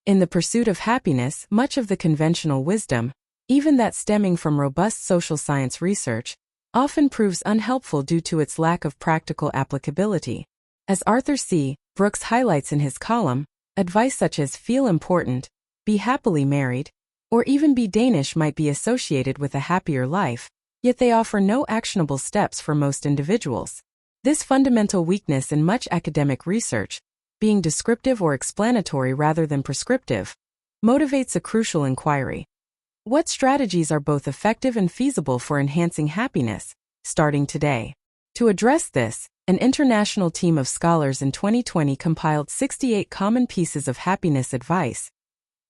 In the pursuit of happiness, much of the conventional wisdom, even that stemming from robust social science research, often proves unhelpful due to its lack of practical applicability. As Arthur C. Brooks highlights in his column, advice such as feel important, be happily married, or even be Danish might be associated with a happier life, yet they offer no actionable steps for most individuals. This fundamental weakness in much academic research, being descriptive or explanatory rather than prescriptive, motivates a crucial inquiry. What strategies are both effective and feasible for enhancing happiness, starting today? To address this, an international team of scholars in 2020 compiled 68 common pieces of happiness advice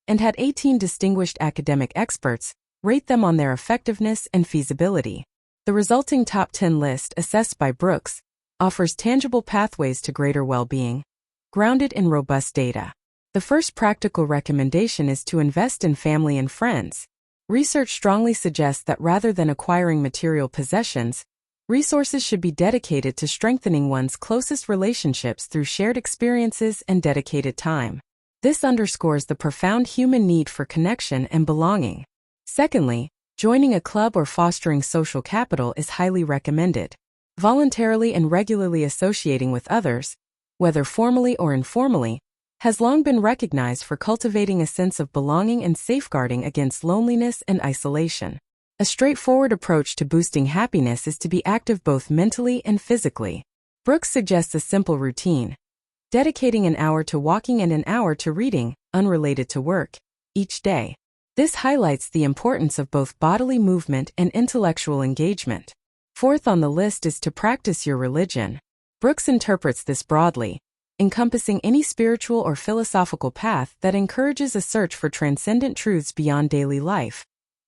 and had 18 distinguished academic experts rate them on their effectiveness and feasibility. The resulting top 10 list, assessed by Brooks, offers tangible pathways to greater well-being, grounded in robust data. The first practical recommendation is to invest in family and friends. Research strongly suggests that rather than acquiring material possessions, resources should be dedicated to strengthening one's closest relationships through shared experiences and dedicated time. This underscores the profound human need for connection and belonging. Secondly, joining a club or fostering social capital is highly recommended. Voluntarily and regularly associating with others, whether formally or informally, has long been recognized for cultivating a sense of belonging and safeguarding against loneliness and isolation. A straightforward approach to boosting happiness is to be active both mentally and physically. Brooks suggests a simple routine: dedicating an hour to walking and an hour to reading, unrelated to work, each day. This highlights the importance of both bodily movement and intellectual engagement. Fourth on the list is to practice your religion. Brooks interprets this broadly, encompassing any spiritual or philosophical path that encourages a search for transcendent truths beyond daily life,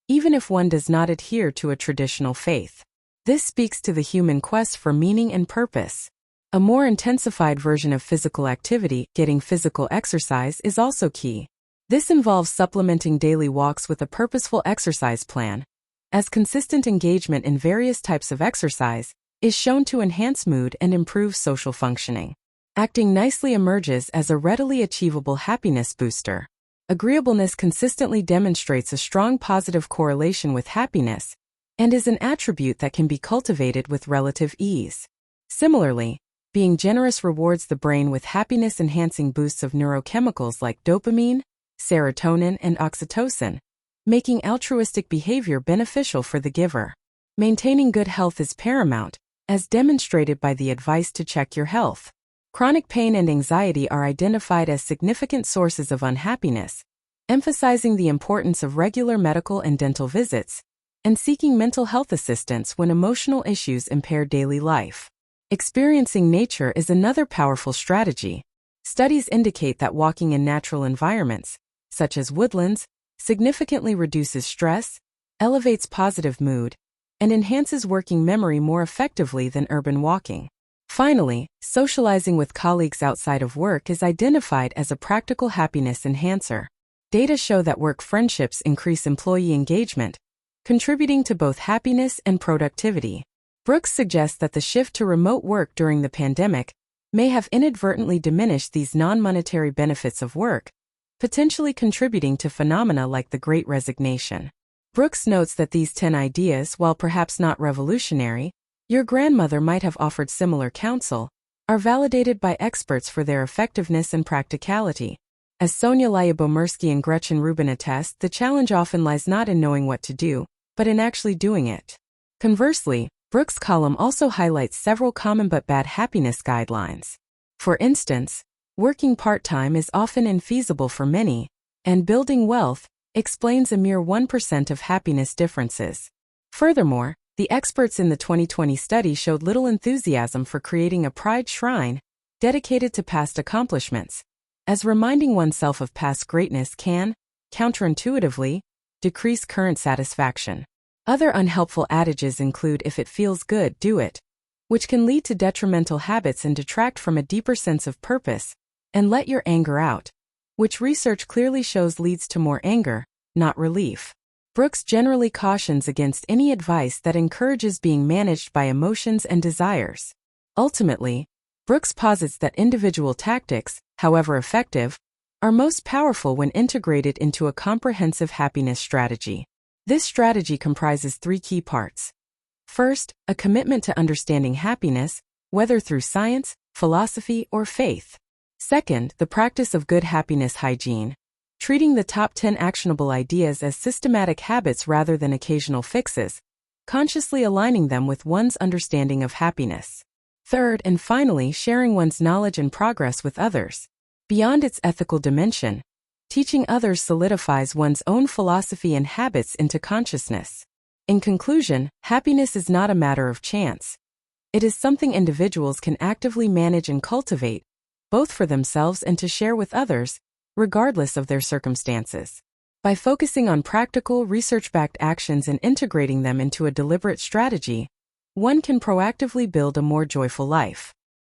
even if one does not adhere to a traditional faith. This speaks to the human quest for meaning and purpose. A more intensified version of physical activity, getting physical exercise, is also key. This involves supplementing daily walks with a purposeful exercise plan, as consistent engagement in various types of exercise is shown to enhance mood and improve social functioning. Acting nicely emerges as a readily achievable happiness booster. Agreeableness consistently demonstrates a strong positive correlation with happiness and is an attribute that can be cultivated with relative ease. Similarly, being generous rewards the brain with happiness-enhancing boosts of neurochemicals like dopamine, serotonin, and oxytocin, making altruistic behavior beneficial for the giver. Maintaining good health is paramount, as demonstrated by the advice to check your health. Chronic pain and anxiety are identified as significant sources of unhappiness, emphasizing the importance of regular medical and dental visits, and seeking mental health assistance when emotional issues impair daily life. Experiencing nature is another powerful strategy. Studies indicate that walking in natural environments, such as woodlands, significantly reduces stress, elevates positive mood, and enhances working memory more effectively than urban walking. Finally, socializing with colleagues outside of work is identified as a practical happiness enhancer. Data show that work friendships increase employee engagement, contributing to both happiness and productivity. Brooks suggests that the shift to remote work during the pandemic may have inadvertently diminished these non-monetary benefits of work, potentially contributing to phenomena like the Great Resignation. Brooks notes that these 10 ideas, while perhaps not revolutionary, your grandmother might have offered similar counsel, are validated by experts for their effectiveness and practicality. As Sonia Lyabomirsky and Gretchen Rubin attest, the challenge often lies not in knowing what to do, but in actually doing it. Conversely, Brooks' column also highlights several common but bad happiness guidelines. For instance, working part-time is often infeasible for many, and building wealth explains a mere 1% of happiness differences. Furthermore, the experts in the 2020 study showed little enthusiasm for creating a pride shrine dedicated to past accomplishments, as reminding oneself of past greatness can, counterintuitively, decrease current satisfaction. Other unhelpful adages include "if it feels good, do it," which can lead to detrimental habits and detract from a deeper sense of purpose, and "let your anger out," which research clearly shows leads to more anger, not relief. Brooks generally cautions against any advice that encourages being managed by emotions and desires. Ultimately, Brooks posits that individual tactics, however effective, are most powerful when integrated into a comprehensive happiness strategy. This strategy comprises three key parts. First, a commitment to understanding happiness, whether through science, philosophy, or faith. Second, the practice of good happiness hygiene, treating the top 10 actionable ideas as systematic habits rather than occasional fixes, consciously aligning them with one's understanding of happiness. Third, and finally, sharing one's knowledge and progress with others. Beyond its ethical dimension, teaching others solidifies one's own philosophy and habits into consciousness. In conclusion, happiness is not a matter of chance. It is something individuals can actively manage and cultivate, both for themselves and to share with others, regardless of their circumstances. By focusing on practical, research-backed actions and integrating them into a deliberate strategy, one can proactively build a more joyful life.